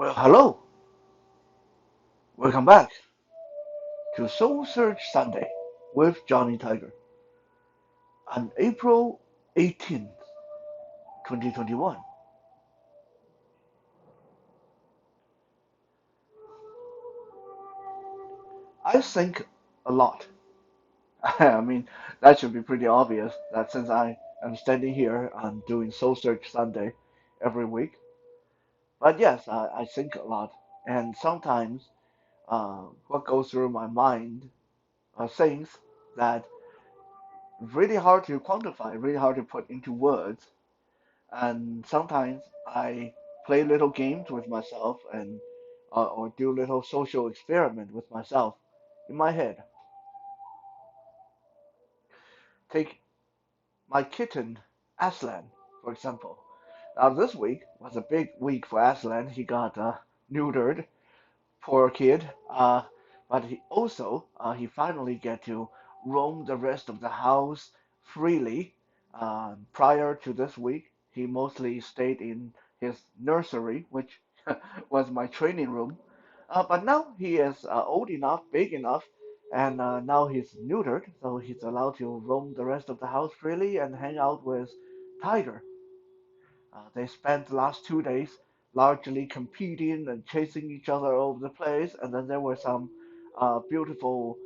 Well, hello. Welcome back to Soul Search Sunday with Johnny Tiger on April 18th, 2021. I think a lot. I mean, that should be pretty obvious that since I am standing here and doing Soul Search Sunday every week. But yes, I think a lot. And sometimes what goes through my mind are things that really hard to quantify, really hard to put into words. And sometimes I play little games with myself and or do little social experiment with myself in my head. Take my kitten Aslan, for example. Now this week was a big week for Aslan. He got neutered, poor kid. But he finally get to roam the rest of the house freely. Prior to this week, he mostly stayed in his nursery, which was my training room. But now he is old enough, big enough, and now he's neutered, so he's allowed to roam the rest of the house freely and hang out with Tiger. They spent the last 2 days largely competing and chasing each other all over the place, and then there were some beautiful,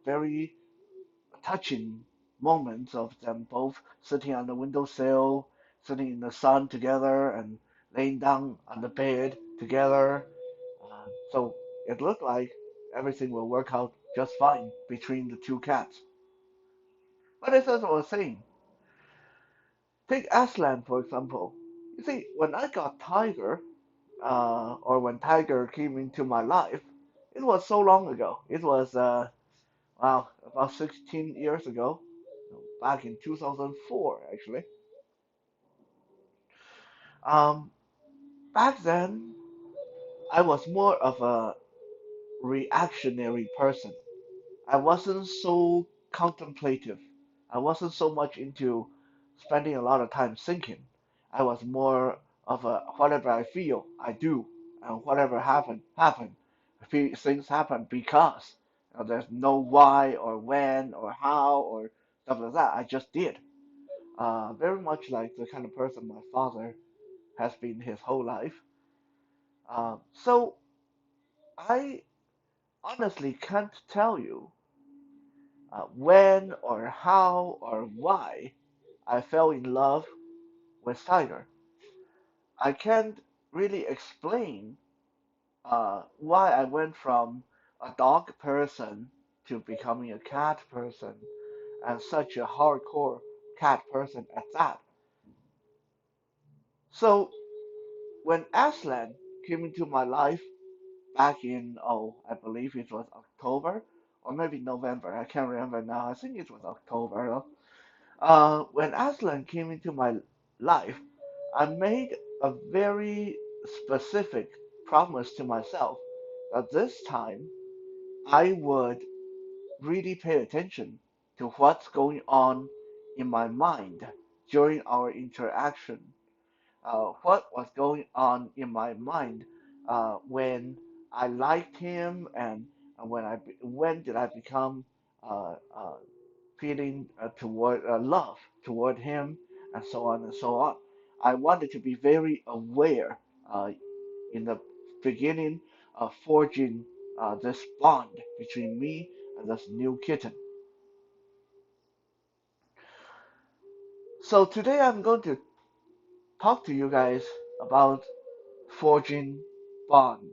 very touching moments of them both sitting on the windowsill, sitting in the sun together, and laying down on the bed together. So it looked like everything will work out just fine between the two cats. But as I was saying, take Aslan for example. You see, when I got Tiger, or when Tiger came into my life, it was so long ago. It was, wow, about 16 years ago, back in 2004, actually. Um, Back then, I was more of a reactionary person. I wasn't so contemplative. I wasn't so much into spending a lot of time thinking. I was more of a whatever I feel, I do, and whatever happen. Things happen because there's no why or when or how or stuff like that. I just did. Very much like the kind of person my father has been his whole life. So I honestly can't tell you when or how or why I fell in love with Tiger. I can't really explain why I went from a dog person to becoming a cat person and such a hardcore cat person at that. So when Aslan came into my life back in, oh, I believe it was October or maybe November, I can't remember now. I think it was October. When Aslan came into my life, I made a very specific promise to myself that this time I would really pay attention to what's going on in my mind during our interaction. What was going on in my mind when I liked him and when did I become feeling toward love toward him and so on and so on. I wanted to be very aware in the beginning of forging this bond between me and this new kitten. So today I'm going to talk to you guys about forging bond.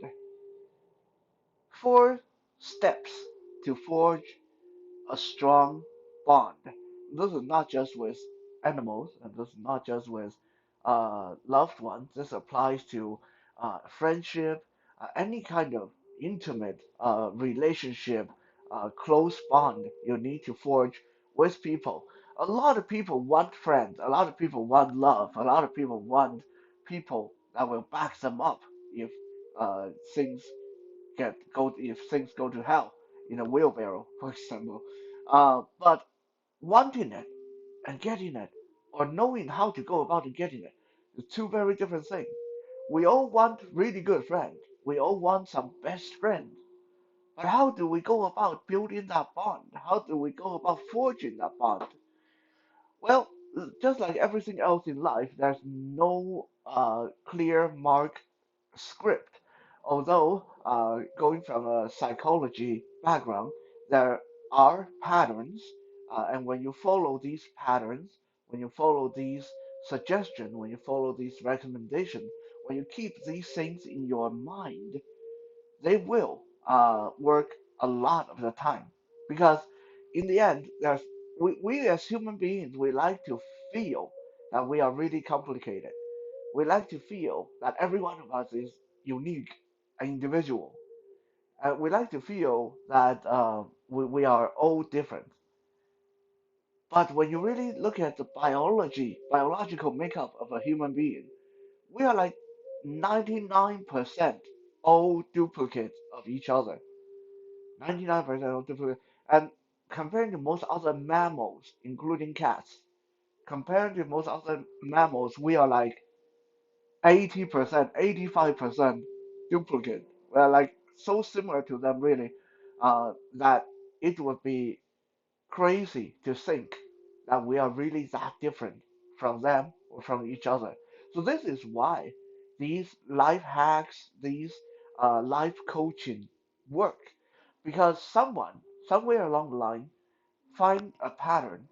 4 steps to forge a strong bond. This is not just with animals, and this is not just with loved ones. This applies to friendship, any kind of intimate relationship, close bond you need to forge with people. A lot of people want friends. A lot of people want love. A lot of people want people that will back them up if uh, things if things go to hell in a wheelbarrow, for example. But wanting it and getting it, or knowing how to go about getting it, is two very different things. We all want really good friends. We all want some best friends. But how do we go about building that bond? How do we go about forging that bond? Well, just like everything else in life, there's no clear mark script. Although, going from a psychology background, there are patterns, and when you follow these patterns, when you follow these suggestions, when you follow these recommendations, when you keep these things in your mind, they will work a lot of the time. Because in the end, we as human beings, we like to feel that we are really complicated. We like to feel that every one of us is unique and individual. We like to feel that we are all different. But when you really look at the biological makeup of a human being, we are like 99% all duplicates of each other. 99% all duplicates. And comparing to most other mammals, including cats, comparing to most other mammals, we are like 80%, 85% duplicate. We're like so similar to them, really, that it would be crazy to think that we are really that different from them or from each other. So this is why these life hacks, these life coaching work, because someone somewhere along the line find a pattern,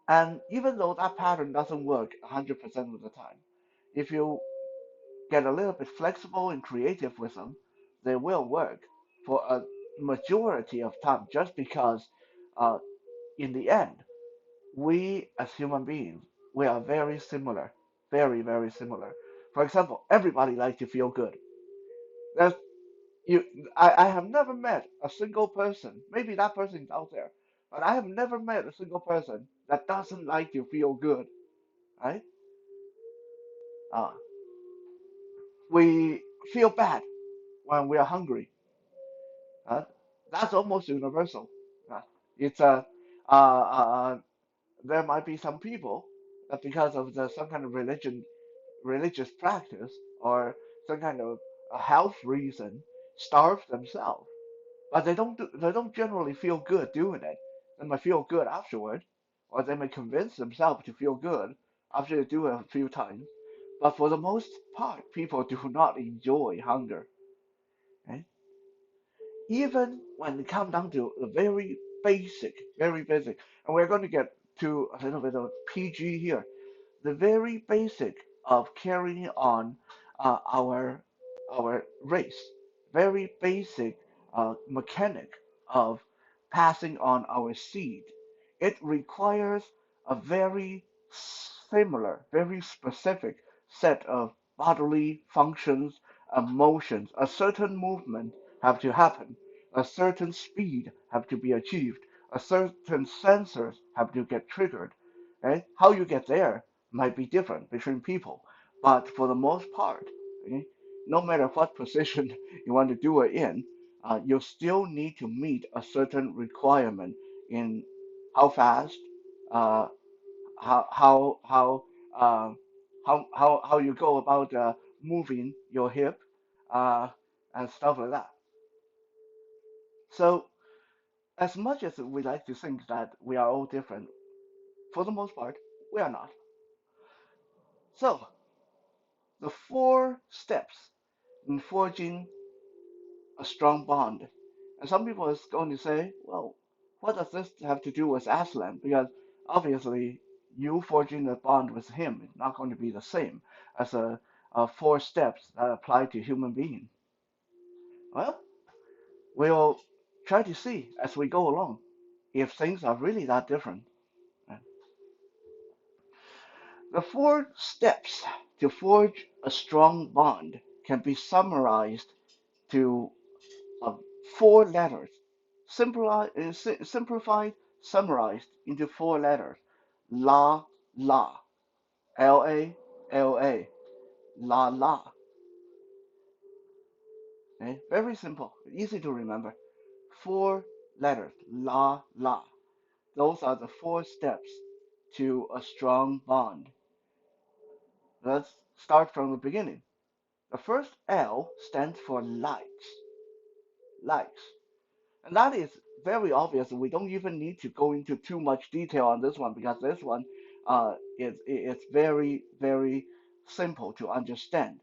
and even though that pattern doesn't work 100% of the time, if you get a little bit flexible and creative with them, they will work for a majority of time, just because uh, in the end, we as human beings, we are very similar, very, very similar. For example, everybody likes to feel good. There's, you, I have never met a single person, maybe that person is out there, but I have never met a single person that doesn't like to feel good, right? Uh, we feel bad when we are hungry. Uh, that's almost universal. Uh, it's a there might be some people that because of some kind of religious practice or some kind of a health reason starve themselves, but they don't generally feel good doing it. They might feel good afterward, or they may convince themselves to feel good after they do it a few times. But for the most part, people do not enjoy hunger. Okay? Even when it comes down to the very basic, and we're going to get to a little bit of PG here, the very basic of carrying on our race, very basic mechanic of passing on our seed. It requires a very similar, very specific set of bodily functions, emotions. A certain movement have to happen. A certain speed have to be achieved. A certain sensors have to get triggered. Right? How you get there might be different between people, but for the most part, okay, no matter what position you want to do it in, you still need to meet a certain requirement in how fast, uh, how how how uh, how you go about moving your hip, uh, and stuff like that. So as much as we like to think that we are all different, for the most part, we are not. So the four steps in forging a strong bond. And some people is going to say, well, what does this have to do with Aslan? Because obviously, you forging a bond with him is not going to be the same as four steps that apply to human beings. Well, we'll try to see as we go along if things are really that different. The four steps to forge a strong bond can be summarized to of four letters, simplified, summarized into four letters. La la, L-A, la la. Okay? Very simple, easy to remember. Four letters, la la. Those are the four steps to a strong bond. Let's start from the beginning. The first L stands for likes. Likes. And that is very obvious. We don't even need to go into too much detail on this one because this one is very, very simple to understand.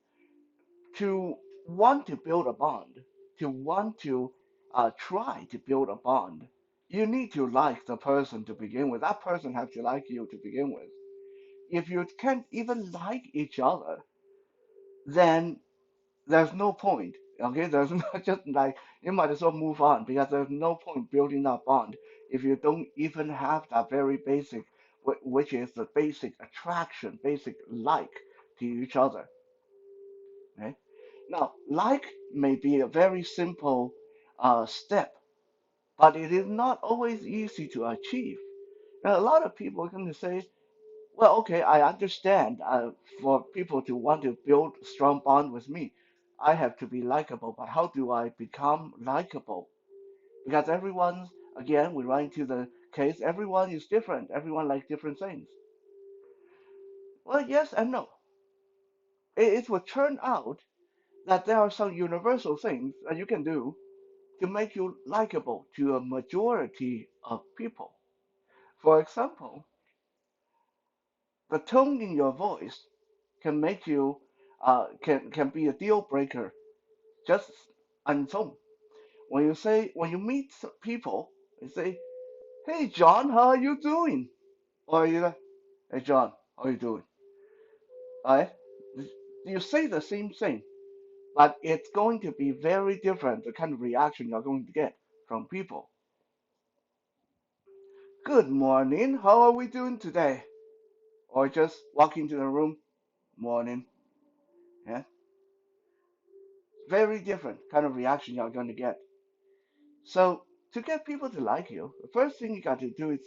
To want to build a bond, to want to try to build a bond, you need to like the person to begin with. That person has to like you to begin with. If you can't even like each other, then there's no point. Okay, there's not just like you might as well move on because there's no point building that bond if you don't even have that very basic, which is the basic attraction, basic like to each other. Okay? Now, like may be a very simple step, but it is not always easy to achieve. Now, a lot of people are going to say, well, okay, I understand. For people to want to build a strong bond with me, I have to be likable. But how do I become likable? Because everyone's, again, we run into the case, everyone is different. Everyone likes different things. Well, yes and no. It will turn out that there are some universal things that you can do to make you likable to a majority of people. For example, the tone in your voice can make you can be a deal breaker just on its own. When you meet people, you say, "Hey John, how are you doing?" Or you go, "Hey John, how are you doing?" Alright, you say the same thing, but it's going to be very different. The kind of reaction you're going to get from people. Good morning, how are we doing today? Or just walk into the room, morning. Yeah, very different kind of reaction you're going to get. So to get people to like you, the first thing you got to do is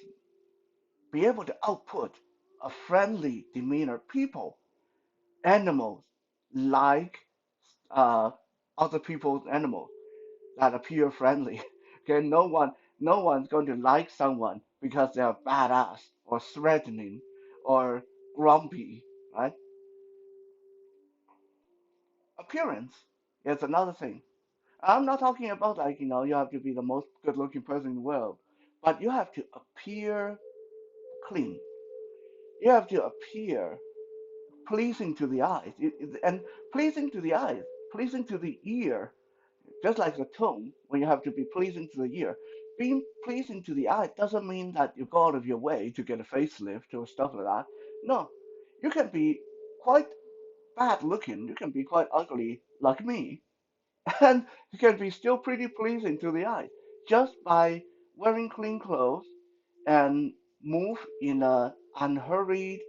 be able to output a friendly demeanor. People, animals like uh, other people's animals that appear friendly. Okay, no one's going to like someone because they're badass or threatening or grumpy, right? Appearance is another thing. I'm not talking about like, you have to be the most good looking person in the world, but you have to appear clean. You have to appear pleasing to the eyes. And pleasing to the eyes, pleasing to the ear, just like the tone, when you have to be pleasing to the ear. Being pleasing to the eye doesn't mean that you go out of your way to get a facelift or stuff like that. No, you can be quite bad looking, you can be quite ugly like me, and you can be still pretty pleasing to the eye just by wearing clean clothes and move in a unhurried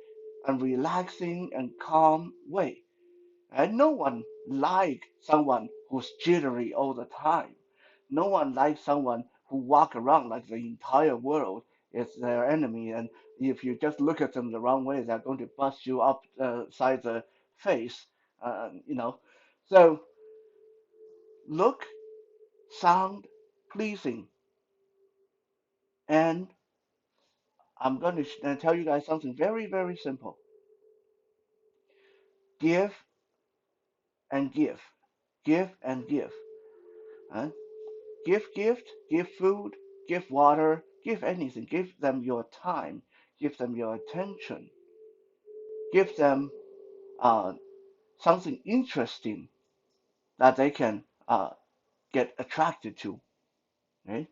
and relaxing and calm way. And no one likes someone who's jittery all the time. No one likes someone who walk around like the entire world is their enemy. And if you just look at them the wrong way, they're going to bust you upside the face. You know. So look, sound pleasing, and I'm going to tell you guys something very, very simple. Give and give. Give and give. Huh? Give gift, give food, give water, give anything. Give them your time. Give them your attention. Give them uh, something interesting that they can get attracted to. Right?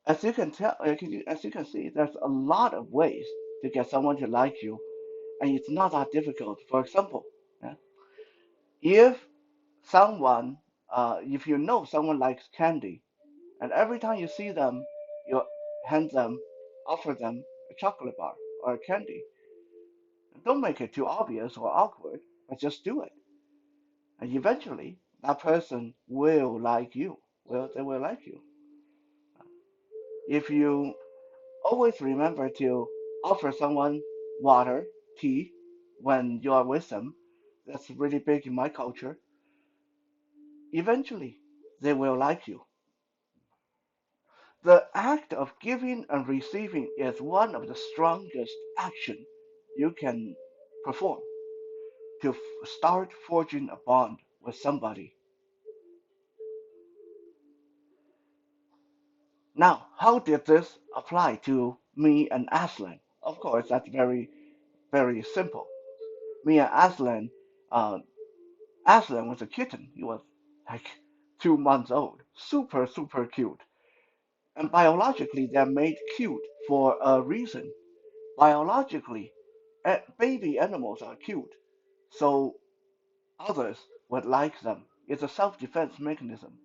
As you can tell, as you can see, there's a lot of ways to get someone to like you, and it's not that difficult. For example, yeah, if if you know someone likes candy, and every time you see them, you hand them, offer them a chocolate bar or a candy. Don't make it too obvious or awkward, but just do it. And eventually, that person will like you. Well, they will like you. If you always remember to offer someone water, tea, when you are with them, that's really big in my culture, eventually they will like you. The act of giving and receiving is one of the strongest action you can perform to start forging a bond with somebody. Now, how did this apply to me and Aslan? Of course, that's very, very simple. Me and Aslan, uh, Aslan was a kitten. He was like 2 months old. Super, super cute. And biologically, they're made cute for a reason. Biologically, baby animals are cute, so others would like them. It's a self-defense mechanism.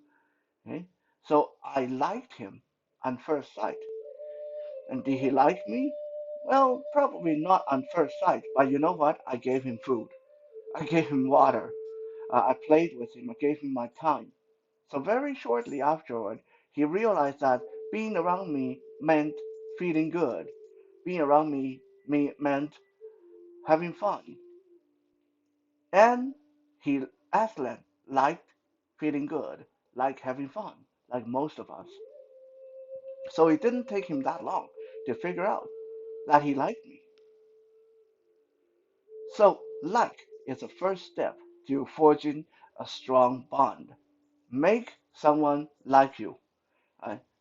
Okay? So I liked him on first sight. And did he like me? Well, probably not on first sight, but you know what? I gave him food. I gave him water. I played with him. I gave him my time. So very shortly afterward, he realized that being around me meant feeling good. Being around me meant having fun. And he, Aslan, liked feeling good, liked having fun, like most of us. So it didn't take him that long to figure out that he liked me. So, like is the first step to forging a strong bond. Make someone like you.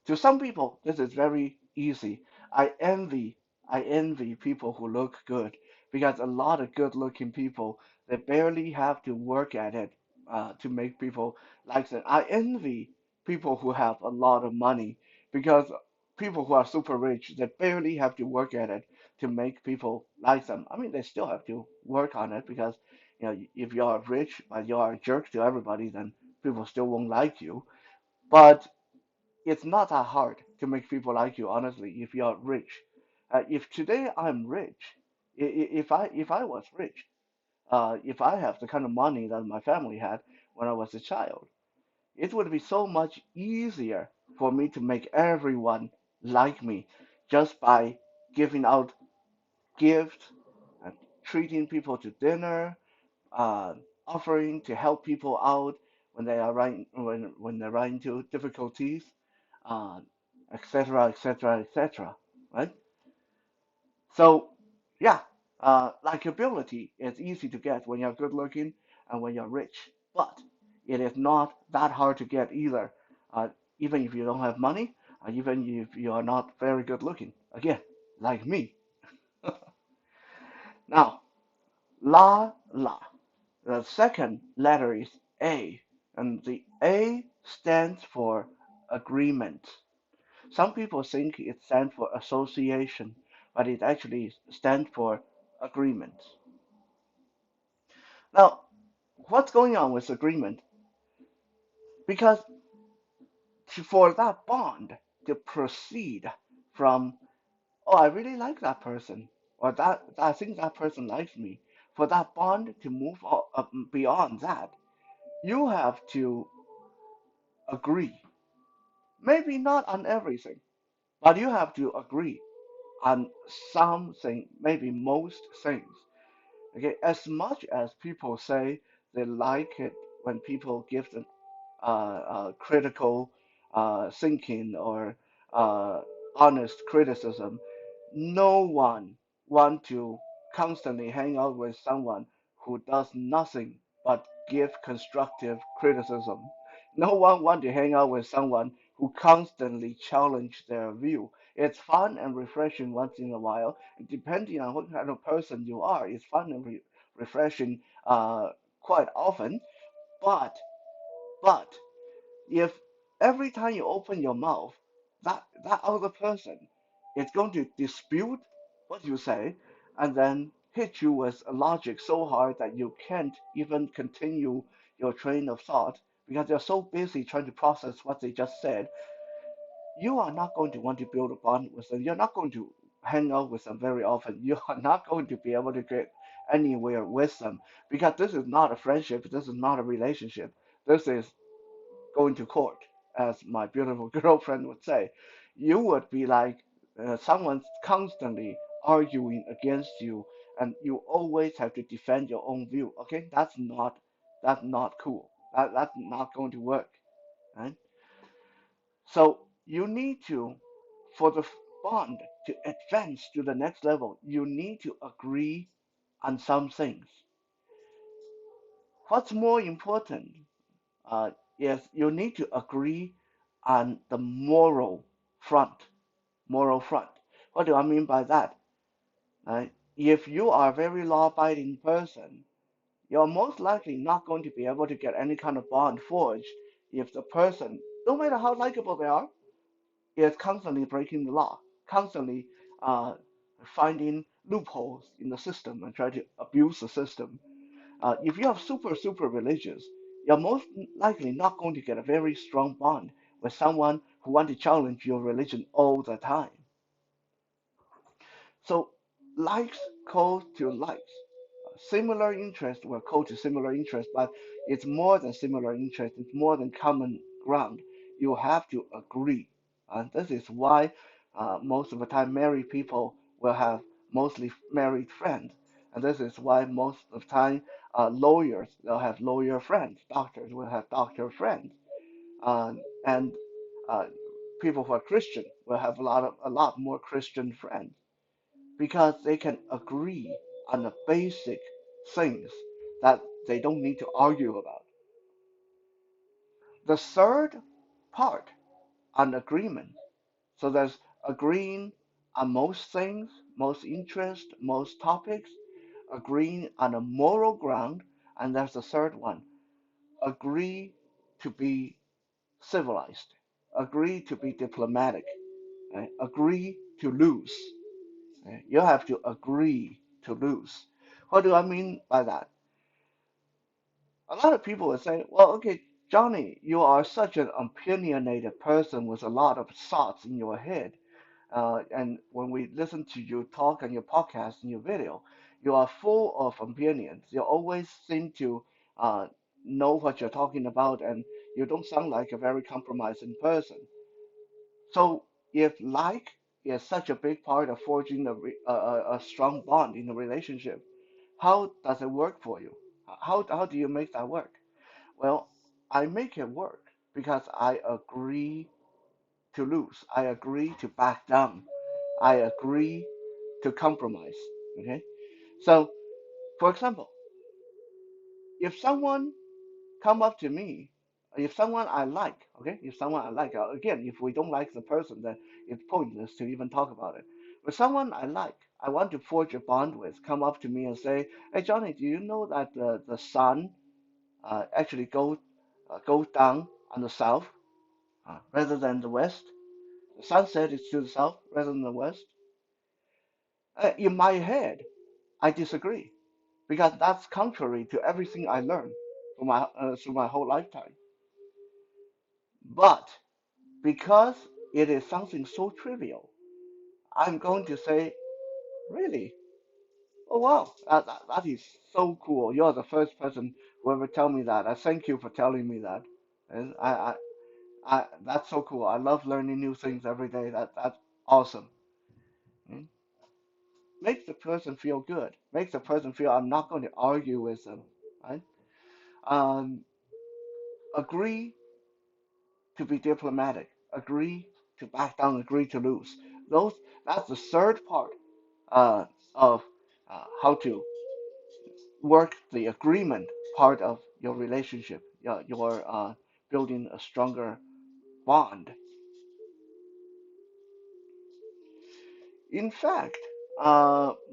To some people, this is very easy. I envy, I envy people who look good because a lot of good-looking people they barely have to work at it to make people like them. I envy people who have a lot of money because people who are super rich they barely have to work at it to make people like them. I mean, they still have to work on it because if you are rich but you are a jerk to everybody, then people still won't like you. But it's not that hard to make people like you, honestly, if you're rich. If today I'm rich, if I was rich, if I have the kind of money that my family had when I was a child, it would be so much easier for me to make everyone like me just by giving out gifts and treating people to dinner, uh, offering to help people out when they are when they run into difficulties, uh, etc., etc., etc. Right? So, yeah, likability is easy to get when you're good looking and when you're rich, but it is not that hard to get either. Uh, Even if you don't have money, even if you are not very good looking. Again, like me. Now, la la. The second letter is A, and the A stands for agreement. Some people think it stands for association, but it actually stands for agreement. Now, what's going on with agreement? Because for that bond to proceed from, oh, I really like that person, or that I think that person likes me, for that bond to move beyond that, you have to agree. Maybe not on everything, but you have to agree on something, maybe most things. Okay, as much as people say they like it when people give them critical thinking or uh, honest criticism, no one want to constantly hang out with someone who does nothing but give constructive criticism. No one want to hang out with someone who constantly challenge their view. It's fun and refreshing once in a while. Depending on what kind of person you are, it's fun and refreshing quite often. But but if every time you open your mouth, that other person is going to dispute what you say and then hit you with a logic so hard that you can't even continue your train of thought because they're so busy trying to process what they just said, you are not going to want to build a bond with them. You're not going to hang out with them very often. You are not going to be able to get anywhere with them because this is not a friendship. This is not a relationship. This is going to court, as my beautiful girlfriend would say. You would be like someone constantly arguing against you, and you always have to defend your own view. Okay, that's not cool. That's not going to work, right? So you need to, for the bond to advance to the next level, you need to agree on some things. What's more important uh, is you need to agree on the front. Moral front. What do I mean by that? If you are a very law-abiding person, you're most likely not going to be able to get any kind of bond forged if the person, no matter how likable they are, is constantly breaking the law, constantly uh, finding loopholes in the system and try to abuse the system. If you are super religious, you're most likely not going to get a very strong bond with someone who wants to challenge your religion all the time. So likes call to likes. Similar interest will call to similar interest, but it's more than similar interest. It's more than common ground. You have to agree, and this is why most of the time married people will have mostly married friends, and this is why most of the time lawyers will have lawyer friends, doctors will have doctor friends, and uh, people who are Christian will have a lot more Christian friends because they can agree on the basic things that they don't need to argue about. The third part on agreement. So there's agreeing on most things, most interests, most topics, agreeing on a moral ground, and there's the third one. Agree to be civilized, agree to be diplomatic, right? Agree to lose. Right? You have to agree to lose. What do I mean by that? A lot of people will say, well, okay, Johnny, you are such an opinionated person with a lot of thoughts in your head. And when we listen to you talk on your podcast and your video, you are full of opinions. You always seem to uh, know what you're talking about, and you don't sound like a very compromising person. So if like is such a big part of forging a strong bond in a relationship, how does it work for you? How do you make that work? Well, I make it work because I agree to lose. I agree to back down. I agree to compromise. Okay. So, for example, if someone come up to me, if someone I like, okay, if someone I like, again, if we don't like the person, then it's pointless to even talk about it. But someone I like, I want to forge a bond with, come up to me and say, "Hey, Johnny, do you know that the sun actually goes down on the south rather than the west? The sunset is to the south rather than the west." In my head, I disagree because that's contrary to everything I learned through my whole lifetime. But because it is something so trivial, I'm going to say, really? Oh wow, that is so cool. You're the first person who ever tell me that. I thank you for telling me that. And that's so cool. I love learning new things every day. That's awesome. Mm. Makes the person feel good. Makes the person feel I'm not going to argue with them. Right? Um, agree to be diplomatic. Agree to back down. Agree to lose. Those that's the third part uh, of how to work the agreement part of your relationship. You're building a stronger bond. In fact,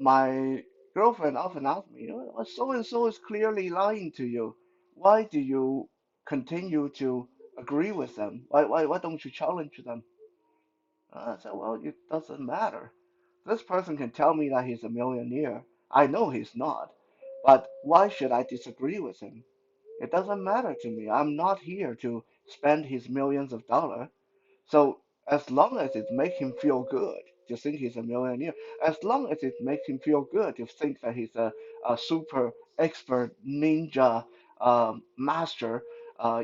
my girlfriend often asks me, so and so is clearly lying to you. Why do you continue to agree with them? Why don't you challenge them? I said, well, it doesn't matter. This person can tell me that he's a millionaire. I know he's not. But why should I disagree with him? It doesn't matter to me. I'm not here to spend his millions of dollars. So as long as it makes him feel good to think he's a millionaire, as long as it makes him feel good to think that he's a super expert ninja master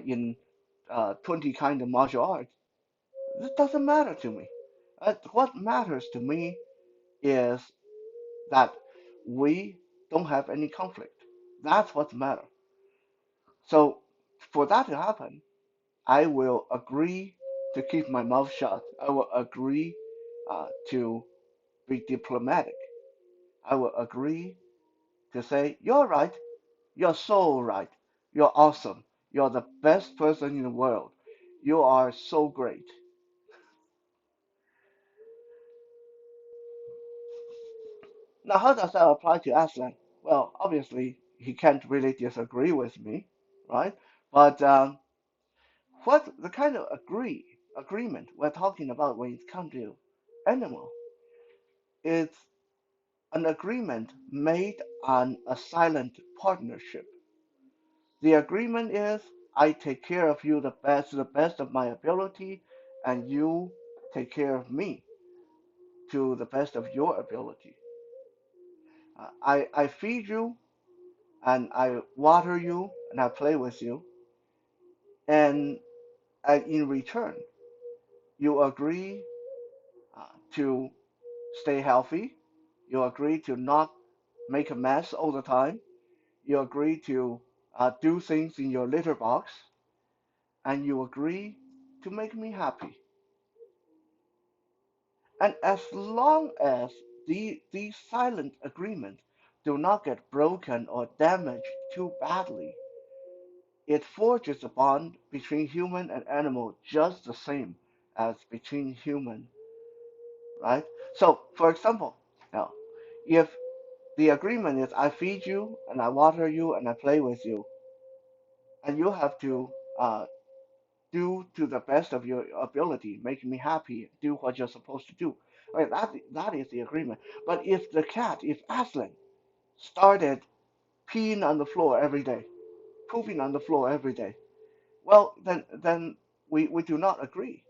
in 20 kind of martial arts, it doesn't matter to me. What matters to me is that we don't have any conflict. That's what matters. So for that to happen, I will agree to keep my mouth shut. I will agree to be diplomatic. I will agree to say, you're right, you're so right. You're awesome. You're the best person in the world. You are so great. Now, how does that apply to Aslan? Well, obviously, he can't really disagree with me, right? But what the kind of agreement we're talking about when it comes to animal is an agreement made on a silent partnership. The agreement is I take care of you to the best of my ability, and you take care of me to the best of your ability. I feed you and I water you and I play with you, and in return, you agree to stay healthy. You agree to not make a mess all the time. You agree to do things in your litter box, and you agree to make me happy. And as long as these silent agreements do not get broken or damaged too badly, it forges a bond between human and animal just the same as between human, right? So, for example, now, if the agreement is I feed you and I water you and I play with you, and you have to uh, do to the best of your ability, make me happy, do what you're supposed to do. Right, that is the agreement. But if Aslan started peeing on the floor every day, pooping on the floor every day, well, then we do not agree.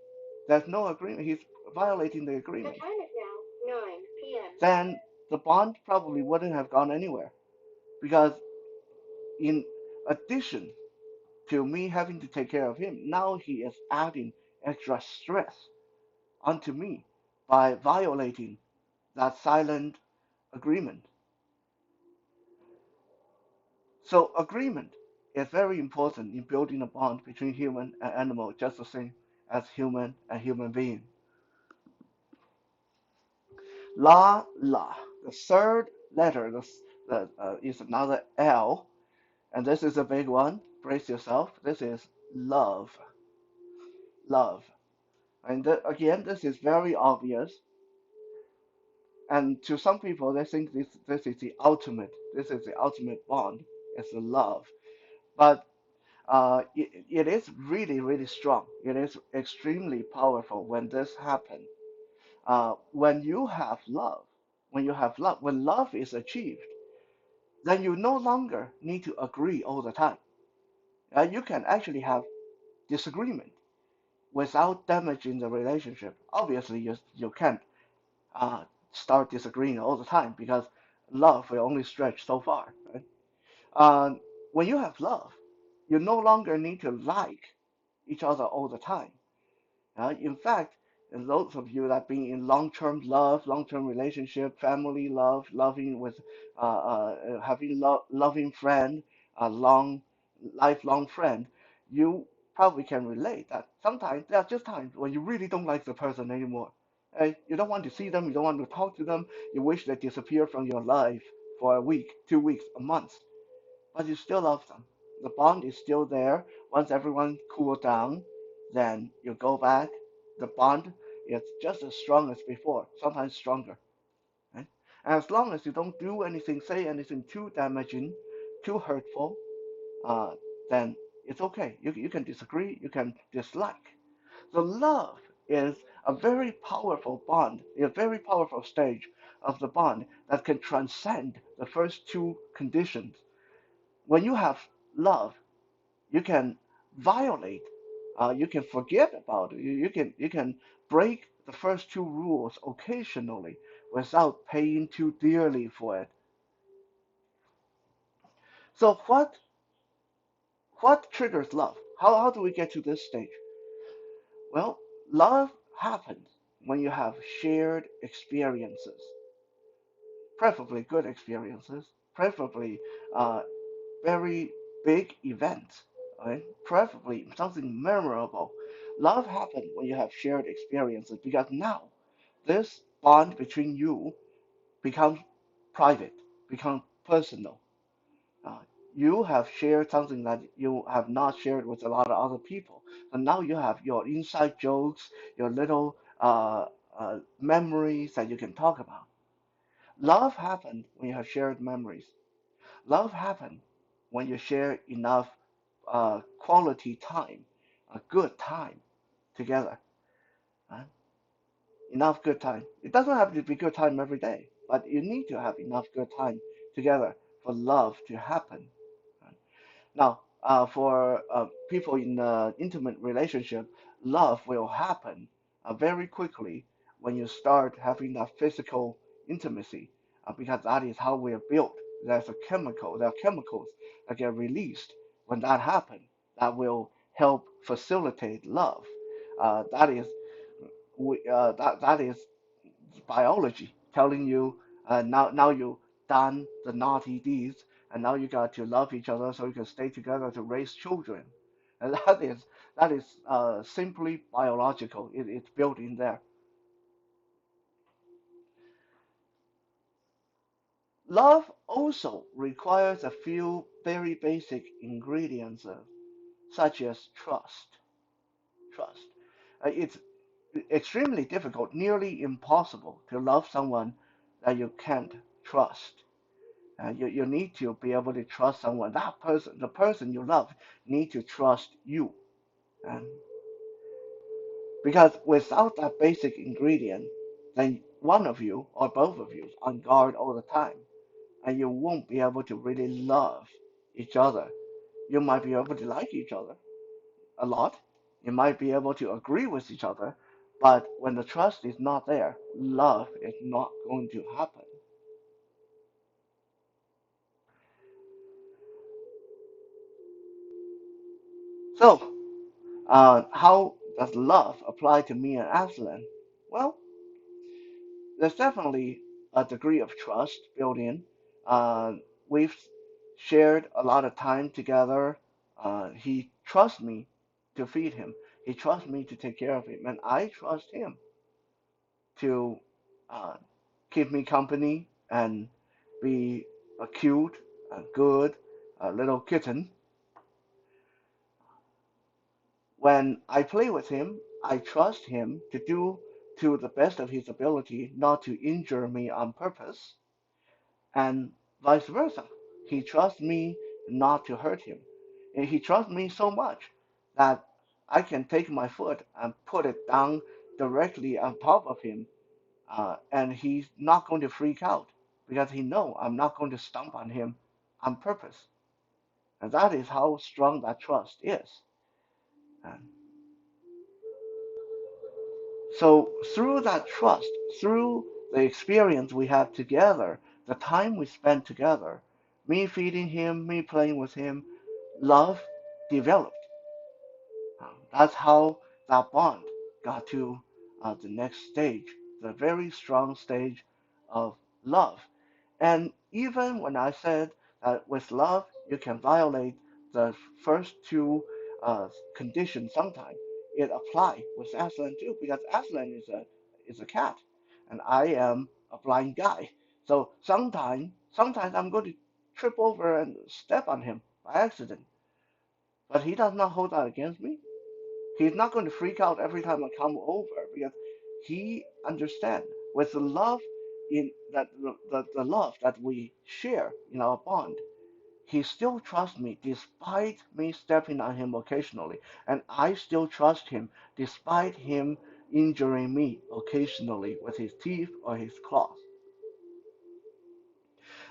There's no agreement. He's violating the agreement. The time is now 9 p.m. Then the bond probably wouldn't have gone anywhere because in addition to me having to take care of him, now he is adding extra stress onto me by violating that silent agreement. So agreement is very important in building a bond between human and animal, just the same as human and human being. La la. The third letter is another L, and this is a big one. Brace yourself. This is love. Love. And again, this is very obvious. And to some people, they think this is the ultimate. This is the ultimate bond. It's the love. But it is really, really strong. It is extremely powerful when this happens. When you have love, when love is achieved, then you no longer need to agree all the time. You can actually have disagreement without damaging the relationship. Obviously, you can't uh, start disagreeing all the time because love will only stretch so far. Right? Uh, when you have love, you no longer need to like each other all the time. In fact, those of you that being in long-term love, long-term relationship, family love, loving with, having loving friend, a long, lifelong friend, you probably can relate that sometimes there are just times when you really don't like the person anymore. You don't want to see them, you don't want to talk to them, you wish they disappear from your life for a week, 2 weeks, a month, but you still love them. The bond is still there. Once everyone cools down, then you go back. The bond is just as strong as before, sometimes stronger. Right? And as long as you don't do anything, say anything too damaging, too hurtful, uh, then it's okay. You can disagree, you can dislike. So love is a very powerful bond, a very powerful stage of the bond that can transcend the first two conditions. When you have love, you can violate, you can forget about it. You can break the first two rules occasionally without paying too dearly for it. So what triggers love? How do we get to this stage? Well, love happens when you have shared experiences, preferably good experiences, preferably uh, very big events, right? Preferably something memorable. Love happens when you have shared experiences because now this bond between you becomes private, becomes personal. you have shared something that you have not shared with a lot of other people. So now you have your inside jokes, your little memories that you can talk about. Love happens when you have shared memories. Love happens when you share enough quality time, a good time together. Right? Enough good time. It doesn't have to be good time every day, but you need to have enough good time together for love to happen. Right? Now, for people in an intimate relationship, love will happen very quickly when you start having that physical intimacy, because that is how we are built. There are chemicals that get released when that happens that will help facilitate love. That is that is biology telling you now you done the naughty deeds and now you got to love each other so you can stay together to raise children. And that is simply biological. It's built in there. Love also requires a few very basic ingredients, such as trust. Trust. It's extremely difficult, nearly impossible, to love someone that you can't trust. You need to be able to trust someone. That person, the person you love, need to trust you. And because without that basic ingredient, then one of you or both of you is on guard all the time, and you won't be able to really love each other. You might be able to like each other a lot. You might be able to agree with each other, but when the trust is not there, love is not going to happen. So, how does love apply to me and Aslan? Well, there's definitely a degree of trust built in. We've shared a lot of time together. He trusts me to feed him. He trusts me to take care of him, and I trust him to uh, keep me company and be a cute, a good, little kitten. When I play with him, I trust him to do to the best of his ability not to injure me on purpose, and vice versa. He trusts me not to hurt him. And he trusts me so much that I can take my foot and put it down directly on top of him, and he's not going to freak out because he know I'm not going to stomp on him on purpose. And that is how strong that trust is. And so through that trust, through the experience we have together, the time we spent together, me feeding him, me playing with him, love developed. That's how that bond got to the next stage, the very strong stage of love. And even when I said that with love you can violate the first two conditions sometimes, it applies with Aslan too, because Aslan is a cat, and I am a blind guy. So sometimes I'm going to trip over and step on him by accident, but he does not hold that against me. He's not going to freak out every time I come over because he understands with the love in that the love that we share in our bond. He still trusts me despite me stepping on him occasionally, and I still trust him despite him injuring me occasionally with his teeth or his claws.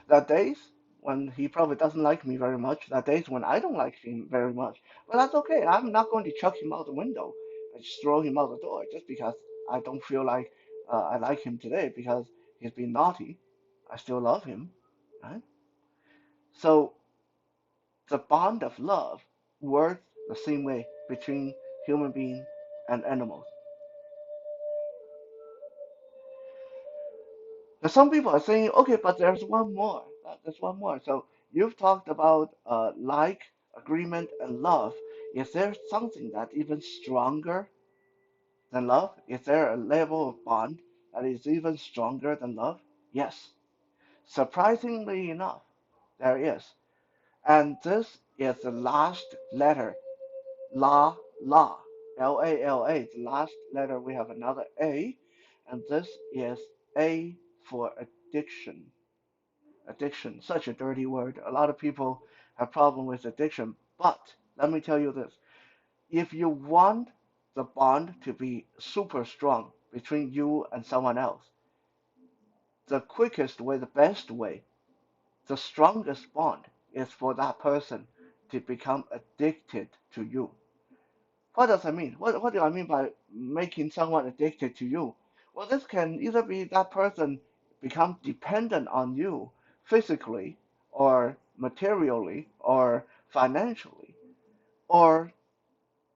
There are days when he probably doesn't like me very much. There are days when I don't like him very much. But that's okay. I'm not going to chuck him out the window and just throw him out the door just because I don't feel like I like him today because he's been naughty. I still love him, right? So the bond of love works the same way between human being and animals. Now, some people are saying, okay, but there's one more. There's one more. So you've talked about like, agreement, and love. Is there something that's even stronger than love? Is there a level of bond that is even stronger than love? Yes. Surprisingly enough, there is. And this is the last letter, la, la, L-A-L-A. The last letter, we have another A, and this is A for addiction. Addiction, such a dirty word. A lot of people have problem with addiction. But let me tell you this. If you want the bond to be super strong between you and someone else, the quickest way, the best way, the strongest bond is for that person to become addicted to you. What does that mean? What do I mean by making someone addicted to you? Well, this can either be that person become dependent on you physically or materially or financially, or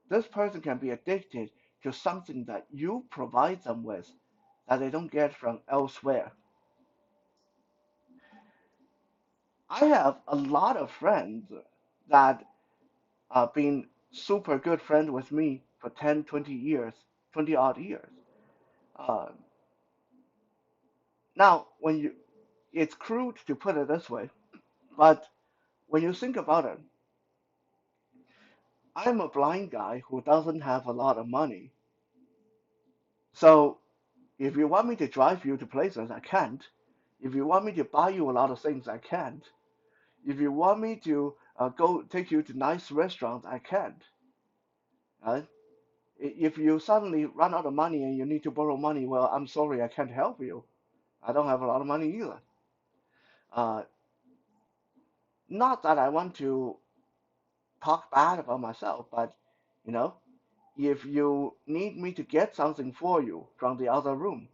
this person can be addicted to something that you provide them with that they don't get from elsewhere. I have a lot of friends that been super good friends with me for 10, 20 years, 20 odd years. Uh, Now, it's crude to put it this way, but when you think about it, I'm a blind guy who doesn't have a lot of money. So if you want me to drive you to places, I can't. If you want me to buy you a lot of things, I can't. If you want me to go take you to nice restaurants, I can't. Right? If you suddenly run out of money and you need to borrow money, well, I'm sorry, I can't help you. I don't have a lot of money either. Uh, Not that I want to talk bad about myself, but you know, if you need me to get something for you from the other room,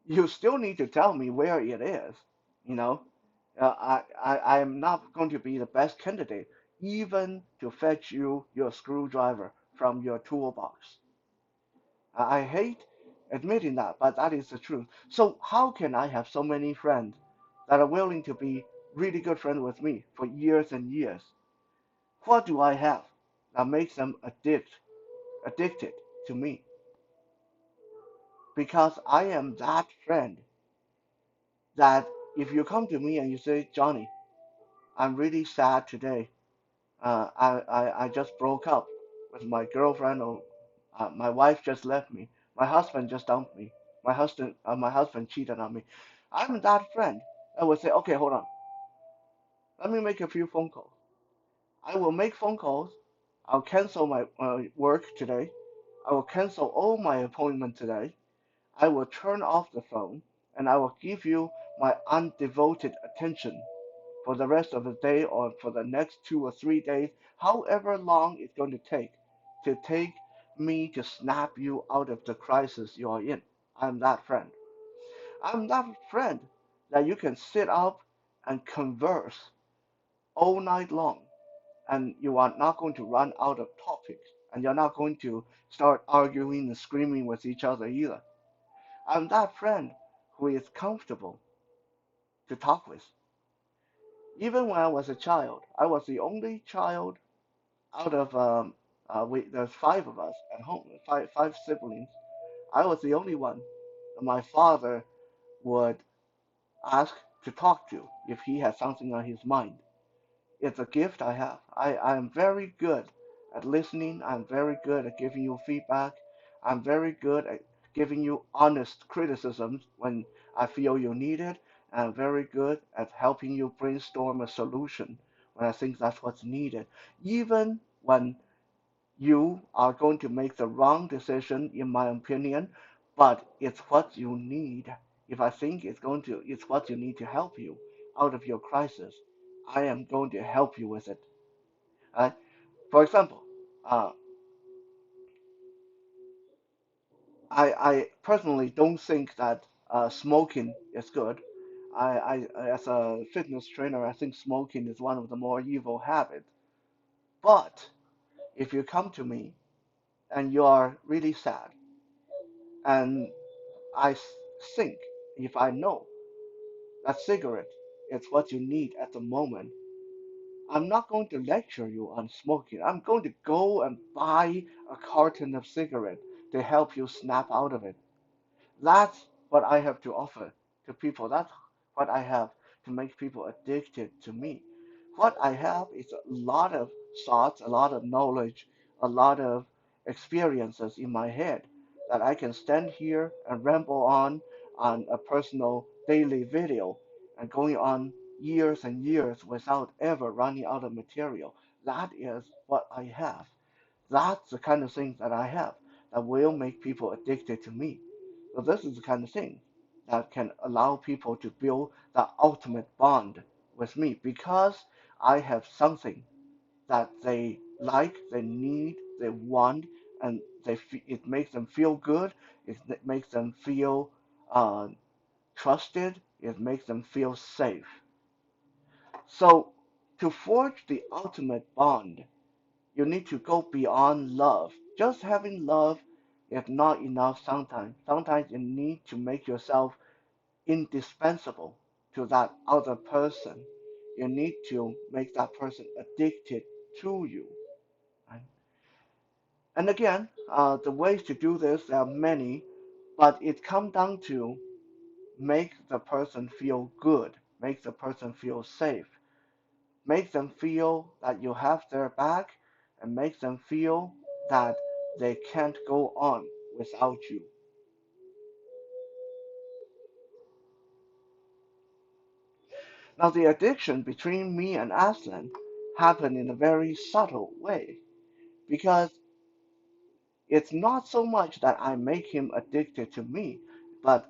you still need to tell me where it is. You know, I am not going to be the best candidate even to fetch you your screwdriver from your toolbox. I hate admitting that, but that is the truth. So how can I have so many friends that are willing to be really good friends with me for years and years? What do I have that makes them addicted to me? Because I am that friend that if you come to me and you say, Johnny, I'm really sad today. I just broke up with my girlfriend, or my wife just left me. My husband just dumped me. My husband cheated on me. I'm that friend. I will say, okay, hold on. Let me make a few phone calls. I will make phone calls. I'll cancel my work today. I will cancel all my appointments today. I will turn off the phone and I will give you my undevoted attention for the rest of the day or for the next 2 or 3 days, however long it's going to take me to snap you out of the crisis you are in. I'm that friend. I'm that friend that you can sit up and converse all night long and you are not going to run out of topics and you're not going to start arguing and screaming with each other either. I'm that friend who is comfortable to talk with. Even when I was a child, I was the only child out of there's five of us at home, five siblings. I was the only one that my father would ask to talk to if he had something on his mind. It's a gift I have. I am very good at listening. I'm very good at giving you feedback. I'm very good at giving you honest criticisms when I feel you need it. I'm very good at helping you brainstorm a solution when I think that's what's needed. Even when you are going to make the wrong decision, in my opinion, but it's what you need. If I think it's what you need to help you out of your crisis, I am going to help you with it. Uh, for example, uh, I personally don't think that smoking is good. As a fitness trainer, I think smoking is one of the more evil habits. But if you come to me and you are really sad, and think, if I know that cigarette is what you need at the moment, I'm not going to lecture you on smoking. I'm going to go and buy a carton of cigarette to help you snap out of it. That's what I have to offer to people. That's what I have to make people addicted to me. What I have is a lot of thoughts, a lot of knowledge, a lot of experiences in my head that I can stand here and ramble on a personal daily video and going on years and years without ever running out of material. That is what I have. That's the kind of thing that I have that will make people addicted to me. So this is the kind of thing that can allow people to build the ultimate bond with me because I have something that they like, they need, they want, and it makes them feel good. It makes them feel uh, trusted. It makes them feel safe. So to forge the ultimate bond, you need to go beyond love. Just having love is not enough sometimes. Sometimes you need to make yourself indispensable to that other person. You need to make that person addicted to you. Right? And again, the ways to do this, there are many, but it comes down to make the person feel good, make the person feel safe, make them feel that you have their back, and make them feel that they can't go on without you. Now, the addiction between me and Aslan happened in a very subtle way because it's not so much that I make him addicted to me, but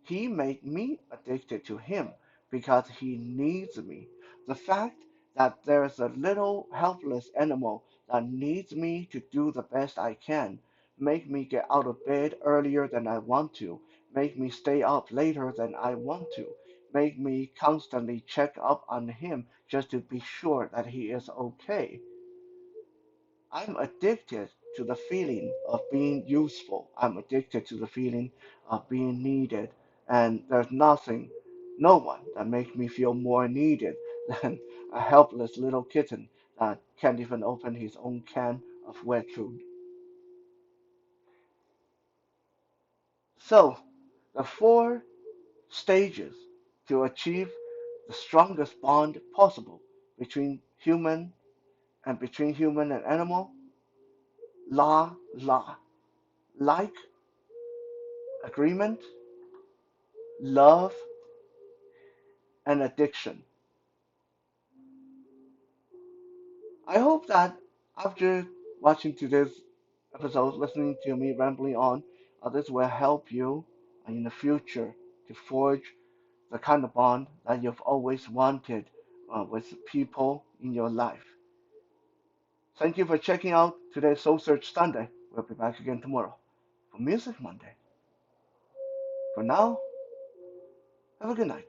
he made me addicted to him because he needs me. The fact that there's a little helpless animal that needs me to do the best I can, make me get out of bed earlier than I want to, make me stay up later than I want to, make me constantly check up on him just to be sure that he is okay. I'm addicted to the feeling of being useful. I'm addicted to the feeling of being needed. And there's no one that makes me feel more needed than a helpless little kitten that can't even open his own can of wet food. So, the four stages to achieve the strongest bond possible between human between human and animal, la, like, agreement, love, and addiction. I hope that after watching today's episode, listening to me rambling on, this will help you in the future to forge the kind of bond that you've always wanted with people in your life. Thank you for checking out today's Soul Search Sunday. We'll be back again tomorrow for Music Monday. For now, have a good night.